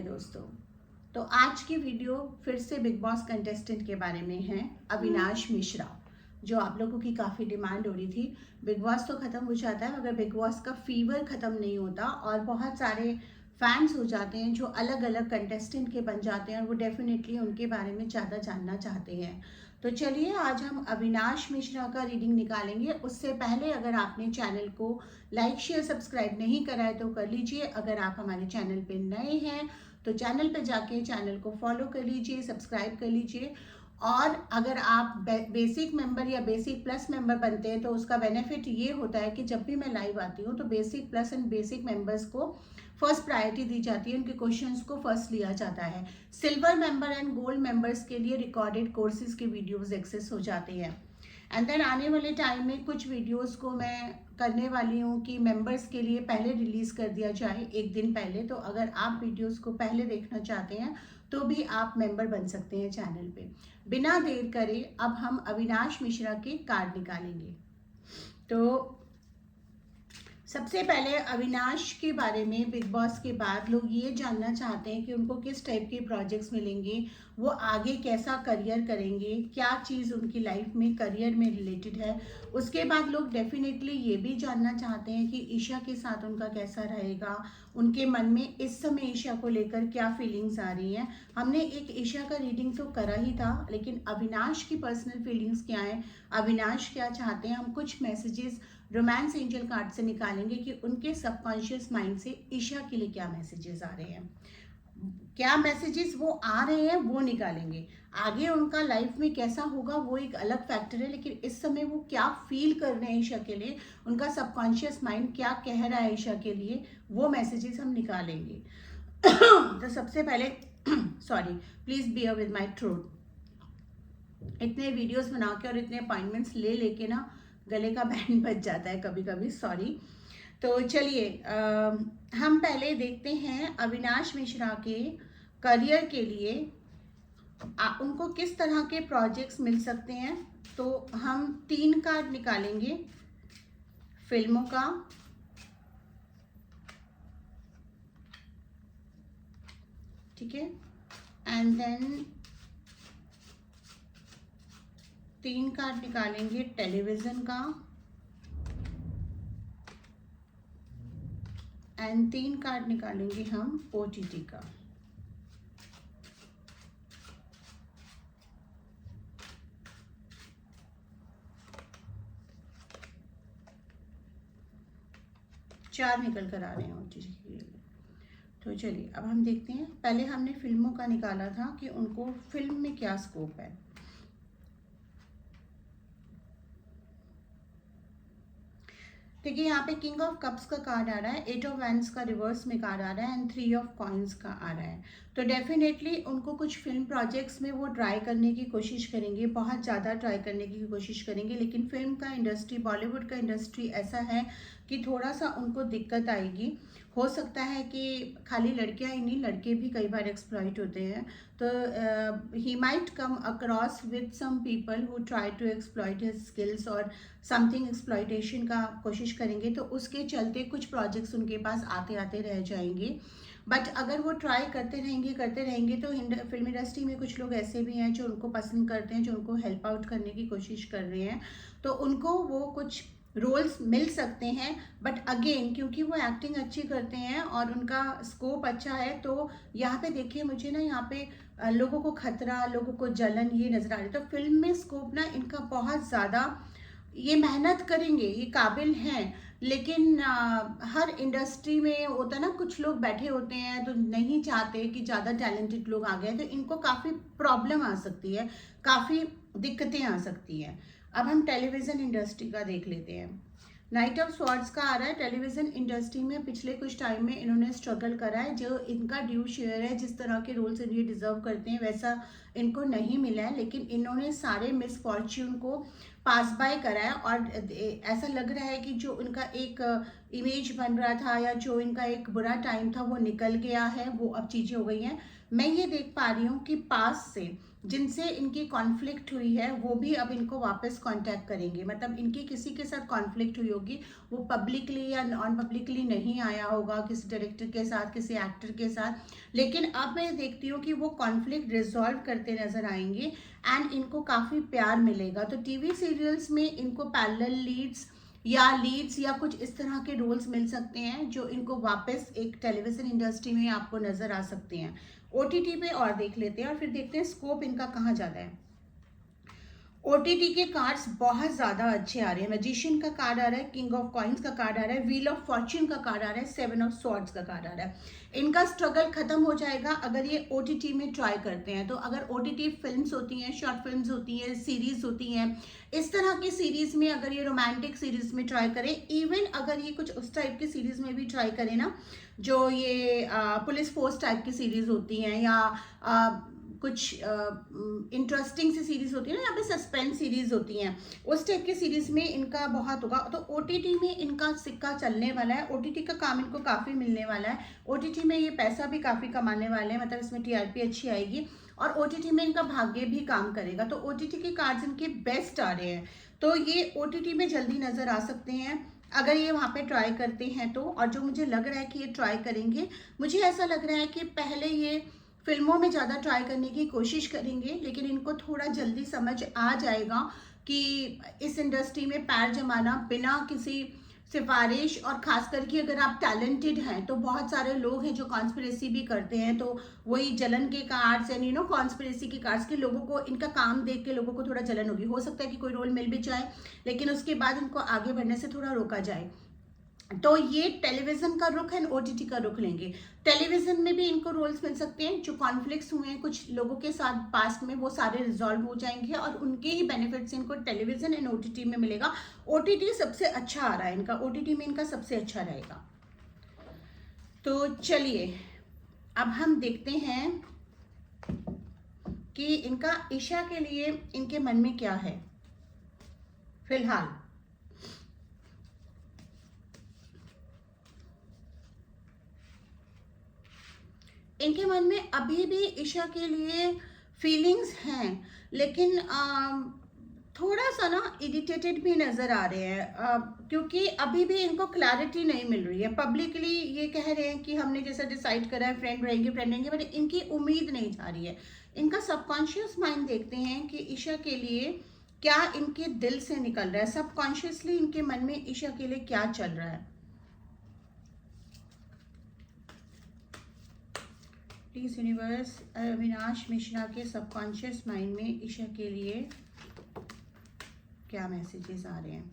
हाय दोस्तों। तो आज की वीडियो फिर से बिग बॉस कंटेस्टेंट के बारे में है, अविनाश मिश्रा, जो आप लोगों की काफ़ी डिमांड हो रही थी। बिग बॉस तो ख़त्म हो जाता है मगर बिग बॉस का फीवर ख़त्म नहीं होता और बहुत सारे फैंस हो जाते हैं जो अलग अलग कंटेस्टेंट के बन जाते हैं और वो डेफिनेटली उनके बारे में ज़्यादा जानना चाहते हैं। तो चलिए आज हम अविनाश मिश्रा का रीडिंग निकालेंगे। उससे पहले अगर आपने चैनल को लाइक शेयर सब्सक्राइब नहीं करा है तो कर लीजिए। अगर आप हमारे चैनल पे नए हैं तो चैनल पे जाके चैनल को फॉलो कर लीजिए, सब्सक्राइब कर लीजिए। और अगर आप बेसिक मेंबर या बेसिक प्लस मेंबर बनते हैं तो उसका बेनिफिट ये होता है कि जब भी मैं लाइव आती हूँ तो basic plus and basic members को फर्स्ट प्रायोरिटी दी जाती है, उनके क्वेश्चंस को फर्स्ट लिया जाता है। Silver member and gold members के लिए रिकॉर्डेड कोर्सेज के वीडियोस एक्सेस हो जाते हैं। एंड देन आने वाले टाइम में कुछ वीडियोस को मैं करने वाली हूँ कि मेंबर्स के लिए पहले रिलीज कर दिया जाए, एक दिन पहले। तो अगर आप वीडियोस को पहले देखना चाहते हैं तो भी आप मेंबर बन सकते हैं चैनल पे। बिना देर करे अब हम अविनाश मिश्रा के कार्ड निकालेंगे। तो सबसे पहले अविनाश के बारे में बिग बॉस के बाद लोग ये जानना चाहते हैं कि उनको किस टाइप के प्रोजेक्ट्स मिलेंगे, वो आगे कैसा करियर करेंगे, क्या चीज़ उनकी लाइफ में करियर में रिलेटेड है। उसके बाद लोग डेफिनेटली ये भी जानना चाहते हैं कि ईशा के साथ उनका कैसा रहेगा, उनके मन में इस समय ईशा को लेकर क्या फीलिंग्स आ रही हैं। हमने एक ईशा का रीडिंग तो करा ही था, लेकिन अविनाश की पर्सनल फीलिंग्स क्या है, अविनाश क्या चाहते हैं, हम कुछ मैसेजेस रोमांस एंजल कार्ड से निकालेंगे कि उनके सबकॉन्शियस माइंड से ईशा के लिए क्या मैसेजेस आ रहे हैं। क्या मैसेजेस वो आ रहे हैं वो निकालेंगे। आगे उनका लाइफ में कैसा होगा वो एक अलग फैक्टर है, लेकिन इस समय वो क्या फील कर रहे हैं ईशा के लिए, उनका सबकॉन्शियस माइंड क्या कह रहा है ईशा के लिए, वो मैसेजेस हम निकालेंगे। तो सबसे पहले sorry, please bear with my throat. इतने वीडियोस बना के और इतने अपॉइंटमेंट्स ले लेके ना गले का बैंड बज जाता है कभी कभी, सॉरी। तो चलिए हम पहले देखते हैं अविनाश मिश्रा के करियर के लिए उनको किस तरह के प्रोजेक्ट्स मिल सकते हैं। तो हम 3 कार्ड निकालेंगे फिल्मों का, ठीक है, एंड देन 3 कार्ड निकालेंगे टेलीविजन का, एंड 3 कार्ड निकालेंगे हम ओटीटी का। चार निकल कर आ रहे हैं ओटीटी के लिए। तो चलिए अब हम देखते हैं। पहले हमने फिल्मों का निकाला था कि उनको फिल्म में क्या स्कोप है। देखिए यहाँ पे किंग ऑफ कप्स का कार्ड आ रहा है, 8 ऑफ वैंड्स का रिवर्स में कार्ड आ रहा है, एंड 3 ऑफ कॉइन्स का आ रहा है। तो डेफिनेटली उनको कुछ फिल्म प्रोजेक्ट्स में वो ट्राई करने की कोशिश करेंगे, बहुत ज़्यादा ट्राई करने की कोशिश करेंगे। लेकिन फिल्म का इंडस्ट्री, बॉलीवुड का इंडस्ट्री ऐसा है कि थोड़ा सा उनको दिक्कत आएगी। हो सकता है कि खाली लड़कियां ही नहीं, लड़के भी कई बार एक्सप्लॉइट होते हैं। तो he might come across with some people who try to exploit his skills और समथिंग एक्सप्लॉइटेशन का कोशिश करेंगे। तो उसके चलते कुछ प्रोजेक्ट्स उनके पास आते आते रह जाएंगे। बट अगर वो ट्राई करते रहेंगे तो फिल्म इंडस्ट्री में कुछ लोग ऐसे भी हैं जो उनको पसंद करते हैं, जो उनको हेल्प आउट करने की कोशिश कर रहे हैं। तो उनको वो कुछ रोल्स मिल सकते हैं। बट अगेन क्योंकि वो एक्टिंग अच्छी करते हैं और उनका स्कोप अच्छा है, तो यहाँ पे देखिए मुझे ना यहाँ पे लोगों को खतरा, लोगों को जलन ये नजर आ रही है। तो फिल्म में स्कोप ना इनका बहुत ज़्यादा, ये मेहनत करेंगे, ये काबिल हैं। लेकिन हर इंडस्ट्री में होता है ना, कुछ लोग बैठे होते हैं तो नहीं चाहते कि ज़्यादा टैलेंटेड लोग आ गए, तो इनको काफ़ी प्रॉब्लम आ सकती है, काफ़ी दिक्कतें आ सकती हैं। अब हम टेलीविज़न इंडस्ट्री का देख लेते हैं। नाइट ऑफ स्वॉर्ड्स का आ रहा है। टेलीविज़न इंडस्ट्री में पिछले कुछ टाइम में इन्होंने स्ट्रगल करा है, जो इनका ड्यू शेयर है, जिस तरह के रोल्स ये डिजर्व करते हैं वैसा इनको नहीं मिला है। लेकिन इन्होंने सारे मिस फॉर्च्यून को पास बाय करा है और ऐसा लग रहा है कि जो उनका एक इमेज बन रहा था या जो इनका एक बुरा टाइम था वो निकल गया है, वो अब चीज़ें हो गई हैं। मैं ये देख पा रही हूँ कि पास से जिनसे इनकी कॉन्फ्लिक्ट हुई है वो भी अब इनको वापस कांटेक्ट करेंगे, मतलब इनकी किसी के साथ कॉन्फ्लिक्ट हुई होगी, वो पब्लिकली या नॉन पब्लिकली नहीं आया होगा किसी डायरेक्टर के साथ, किसी एक्टर के साथ, लेकिन अब मैं देखती हूँ कि वो कॉन्फ्लिक्ट रिजॉल्व करते नजर आएंगे एंड इनको काफ़ी प्यार मिलेगा। तो टीवी सीरियल्स में इनको पैरेलल लीड्स या कुछ इस तरह के रोल्स मिल सकते हैं जो इनको वापस एक टेलीविजन इंडस्ट्री में आपको नजर आ सकते हैं। ओटीटी पे और देख लेते हैं और फिर देखते हैं स्कोप इनका कहाँ ज़्यादा है। ओटीटी के कार्ड्स बहुत ज़्यादा अच्छे आ रहे हैं। मैजिशियन का कार्ड आ रहा है, किंग ऑफ कॉइन्स का कार्ड आ रहा है, व्हील ऑफ फॉर्च्यून का कार्ड आ रहा है, सेवन ऑफ स्वॉर्ड्स का कार्ड आ रहा है। इनका स्ट्रगल खत्म हो जाएगा अगर ये ओटीटी में ट्राई करते हैं। तो अगर ओटीटी फिल्म्स होती हैं, शॉर्ट फिल्म्स होती हैं, सीरीज होती हैं, इस तरह की सीरीज में अगर ये रोमांटिक सीरीज में ट्राई करें, इवन अगर ये कुछ उस टाइप की सीरीज में भी ट्राई करें ना, जो ये पुलिस फोर्स टाइप की सीरीज होती हैं या कुछ इंटरेस्टिंग सी सीरीज होती है ना, यहाँ पे सस्पेंस सीरीज होती हैं, उस टाइप की सीरीज में इनका बहुत होगा। तो ओटीटी में इनका सिक्का चलने वाला है, ओटीटी का काम इनको काफ़ी मिलने वाला है, ओटीटी में ये पैसा भी काफ़ी कमाने वाले हैं, मतलब इसमें टीआरपी अच्छी आएगी और ओटीटी में इनका भाग्य भी काम करेगा। तो ओटीटी के कार्ड्स इनके बेस्ट आ रहे हैं, तो ये ओटीटी में जल्दी नज़र आ सकते हैं अगर ये वहाँ पे ट्राई करते हैं तो। और जो मुझे लग रहा है कि ये ट्राई करेंगे, मुझे ऐसा लग रहा है कि पहले ये फिल्मों में ज़्यादा ट्राई करने की कोशिश करेंगे, लेकिन इनको थोड़ा जल्दी समझ आ जाएगा कि इस इंडस्ट्री में पैर जमाना बिना किसी सिफारिश, और खास करके अगर आप टैलेंटेड हैं तो बहुत सारे लोग हैं जो कॉन्स्पिरेसी भी करते हैं, तो वही जलन के कार्ड्स एंड कॉन्स्पिरेसी के कार्ड्स के लोगों को इनका काम देख के लोगों को थोड़ा जलन होगी। हो सकता है कि कोई रोल मिल भी जाए लेकिन उसके बाद इनको आगे बढ़ने से थोड़ा रोका जाए। तो ये टेलीविजन का रुख है, ओटीटी का रुख लेंगे। टेलीविजन में भी इनको रोल्स मिल सकते हैं, जो कॉन्फ्लिक्ट्स हुए हैं कुछ लोगों के साथ पास्ट में वो सारे रिजॉल्व हो जाएंगे और उनके ही बेनिफिट्स इनको टेलीविजन एंड ओटीटी में मिलेगा। ओटीटी सबसे अच्छा आ रहा है इनका, ओटीटी में इनका सबसे अच्छा रहेगा। तो चलिए अब हम देखते हैं कि इनका ईशा के लिए इनके मन में क्या है फिलहाल। इनके मन में अभी भी ईशा के लिए फीलिंग्स हैं, लेकिन थोड़ा सा ना इरिटेटेड भी नज़र आ रहे हैं, क्योंकि अभी भी इनको क्लैरिटी नहीं मिल रही है। पब्लिकली ये कह रहे हैं कि हमने जैसा डिसाइड करा है फ्रेंड रहेंगे, बट इनकी उम्मीद नहीं जा रही है। इनका सबकॉन्शियस माइंड देखते हैं कि ईशा के लिए क्या इनके दिल से निकल रहा है, सबकॉन्शियसली इनके मन में ईशा के लिए क्या चल रहा है। प्लीज यूनिवर्स, अविनाश मिश्रा के सबकॉन्शियस माइंड में ईशा के लिए क्या मैसेजेस आ रहे हैं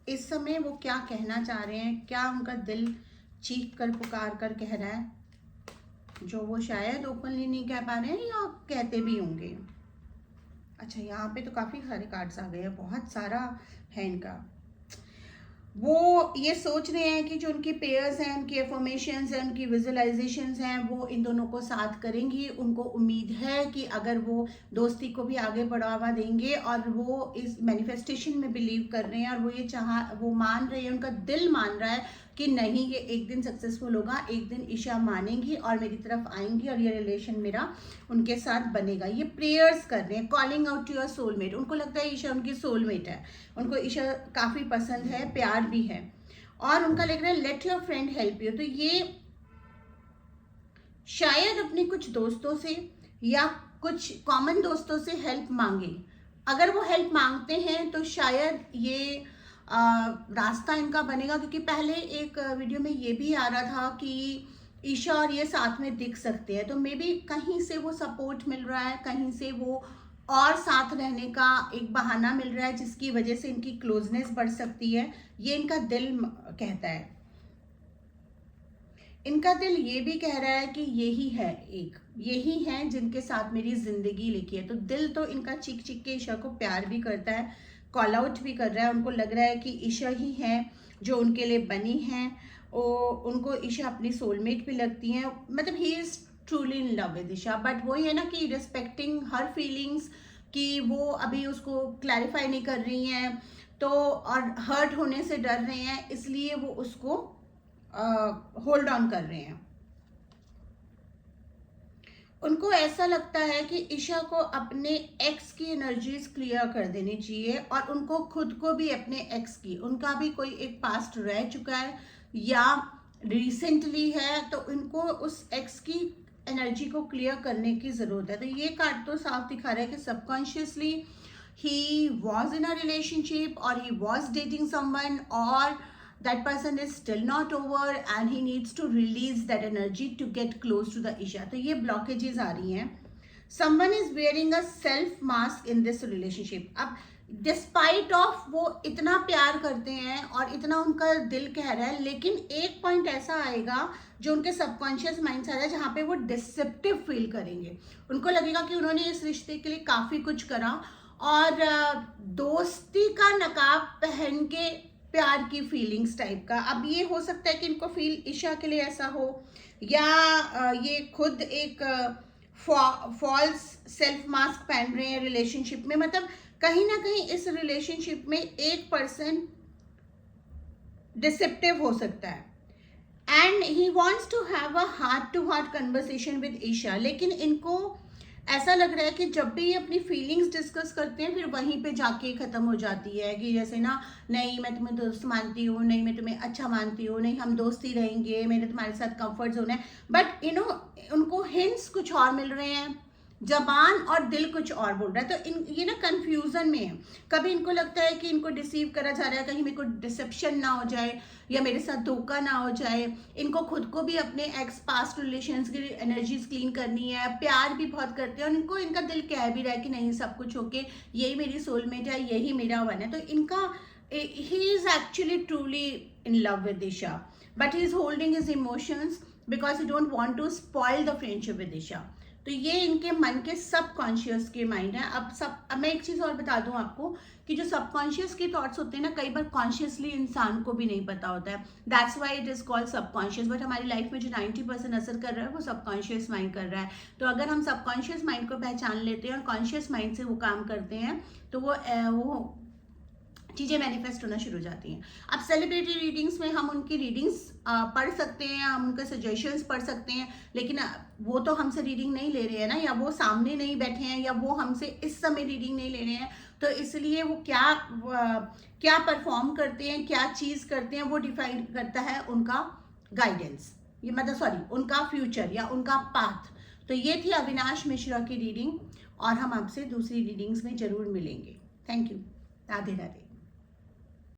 इस समय, वो क्या कहना चाह रहे हैं, क्या उनका दिल चीख कर पुकार कर कह रहा है जो वो शायद ओपनली नहीं कह पा रहे हैं या कहते भी होंगे। अच्छा, यहाँ पे तो काफ़ी सारे कार्ड्स आ गए हैं, बहुत सारा है इनका। वो ये सोच रहे हैं कि जो उनकी पेयर्स हैं, उनकी एफर्मेशंस हैं, उनकी विजुअलाइजेशंस हैं, वो इन दोनों को साथ करेंगी। उनको उम्मीद है कि अगर वो दोस्ती को भी आगे बढ़ावा देंगे और वो इस मैनिफेस्टेशन में बिलीव कर रहे हैं और वो मान रहे हैं, उनका दिल मान रहा है कि नहीं ये एक दिन सक्सेसफुल होगा, एक दिन ईशा मानेंगी और मेरी तरफ आएंगी और ये रिलेशन मेरा उनके साथ बनेगा। ये प्रेयर्स कर रहे हैं, calling out to your soulmate. उनको लगता है ईशा उनकी सोलमेट है, उनको ईशा काफ़ी पसंद है, प्यार भी है, और उनका लग रहा है let your friend help you. तो ये शायद अपने कुछ दोस्तों से या कुछ कॉमन दोस्तों से हेल्प मांगे। अगर वो हेल्प मांगते हैं तो शायद ये रास्ता इनका बनेगा, क्योंकि पहले एक वीडियो में ये भी आ रहा था कि ईशा और ये साथ में दिख सकते हैं। तो मे बी कहीं से वो सपोर्ट मिल रहा है, कहीं से वो और साथ रहने का एक बहाना मिल रहा है जिसकी वजह से इनकी क्लोजनेस बढ़ सकती है। ये इनका दिल कहता है। इनका दिल ये भी कह रहा है कि यही है जिनके साथ मेरी जिंदगी लिखी है। तो दिल तो इनका चीख चीख के ईशा को प्यार भी करता है, कॉल आउट भी कर रहा है। उनको लग रहा है कि ईशा ही है जो उनके लिए बनी है। उनको ईशा अपनी सोलमेट भी लगती है, मतलब he is truly in love with Isha. But वही है ना कि रिस्पेक्टिंग हर फीलिंग्स, कि वो अभी उसको क्लैरिफाई नहीं कर रही हैं, तो और हर्ट होने से डर रहे हैं, इसलिए वो उसको होल्ड ऑन कर रहे हैं। उनको ऐसा लगता है कि ईशा को अपने एक्स की एनर्जीज क्लियर कर देनी चाहिए, और उनको खुद को भी अपने एक्स की, उनका भी कोई एक पास्ट रह चुका है या रिसेंटली है, तो इनको उस एक्स की एनर्जी को क्लियर करने की ज़रूरत है। तो ये कार्ड तो साफ दिखा रहा है कि subconsciously he was in a relationship और ही वॉज डेटिंग समवन, और that person is still not over and he needs to release that energy to get close to the Isha. तो ये blockages आ रही हैं. Someone is wearing a self mask in this relationship. अब despite of वो इतना प्यार करते हैं और इतना उनका दिल कह रहा है, लेकिन एक पॉइंट ऐसा आएगा जो उनके सबकॉन्शियस माइंड से आ रहा है, जहाँ पे वो डिसेप्टिव फील करेंगे। उनको लगेगा कि उन्होंने इस रिश्ते के लिए काफ़ी कुछ करा और दोस्ती का नकाब पहन के प्यार की फीलिंग्स टाइप का। अब ये हो सकता है कि इनको फील ईशा के लिए ऐसा हो, या ये खुद एक फॉल्स सेल्फ मास्क पहन रहे हैं रिलेशनशिप में। मतलब कहीं ना कहीं इस रिलेशनशिप में एक पर्सन डिसेप्टिव हो सकता है, and he wants to have a heart to heart conversation with Isha. लेकिन इनको ऐसा लग रहा है कि जब भी ये अपनी फीलिंग्स डिस्कस करते हैं, फिर वहीं पे जाके ख़त्म हो जाती है कि जैसे ना, नहीं मैं तुम्हें दोस्त मानती हूँ, नहीं मैं तुम्हें अच्छा मानती हूँ, नहीं हम दोस्ती रहेंगे, मेरे तुम्हारे साथ कंफर्ट जोन है। बट उनको हिंट्स कुछ और मिल रहे हैं, जबान और दिल कुछ और बोल रहा है। तो ये ना कंफ्यूजन में है। कभी इनको लगता है कि इनको डिसीव करा जा रहा है, कहीं मेरे को डिसेप्शन ना हो जाए या मेरे साथ धोखा ना हो जाए। इनको खुद को भी अपने एक्स पास्ट रिलेशंस की एनर्जीज क्लीन करनी है, प्यार भी बहुत करते हैं, और इनको इनका दिल कह भी रहा है कि नहीं सब कुछ होके यही मेरी सोलमेट है, यही मेरा वन है। तो इनका he is actually truly in love with Isha, but he is holding his emotions because he don't want to spoil the friendship with Isha. तो ये इनके मन के सबकॉन्शियस के माइंड है। अब मैं एक चीज़ और बता दूं आपको कि जो सबकॉन्शियस के थॉट्स होते हैं ना, कई बार कॉन्शियसली इंसान को भी नहीं पता होता है। That's why it is called subconscious. But हमारी लाइफ में जो 90% असर कर रहा है वो सबकॉन्शियस माइंड कर रहा है। तो अगर हम सबकॉन्शियस माइंड को पहचान लेते हैं और कॉन्शियस माइंड से वो काम करते हैं, तो वो चीज़ें मैनिफेस्ट होना शुरू हो जाती हैं। अब सेलिब्रिटी रीडिंग्स में हम उनकी रीडिंग्स पढ़ सकते हैं, हम उनके सजेशंस पढ़ सकते हैं, लेकिन वो तो हमसे रीडिंग नहीं ले रहे हैं ना, या वो सामने नहीं बैठे हैं, या वो हमसे इस समय रीडिंग नहीं ले रहे हैं। तो इसलिए वो क्या परफॉर्म करते हैं, क्या चीज़ करते हैं, वो डिफाइन करता है उनका गाइडेंस, ये मतलब सॉरी उनका फ्यूचर या उनका पाथ। तो ये थी अविनाश मिश्रा की रीडिंग, और हम आपसे दूसरी रीडिंग्स में ज़रूर मिलेंगे। Thank you. राधे राधे।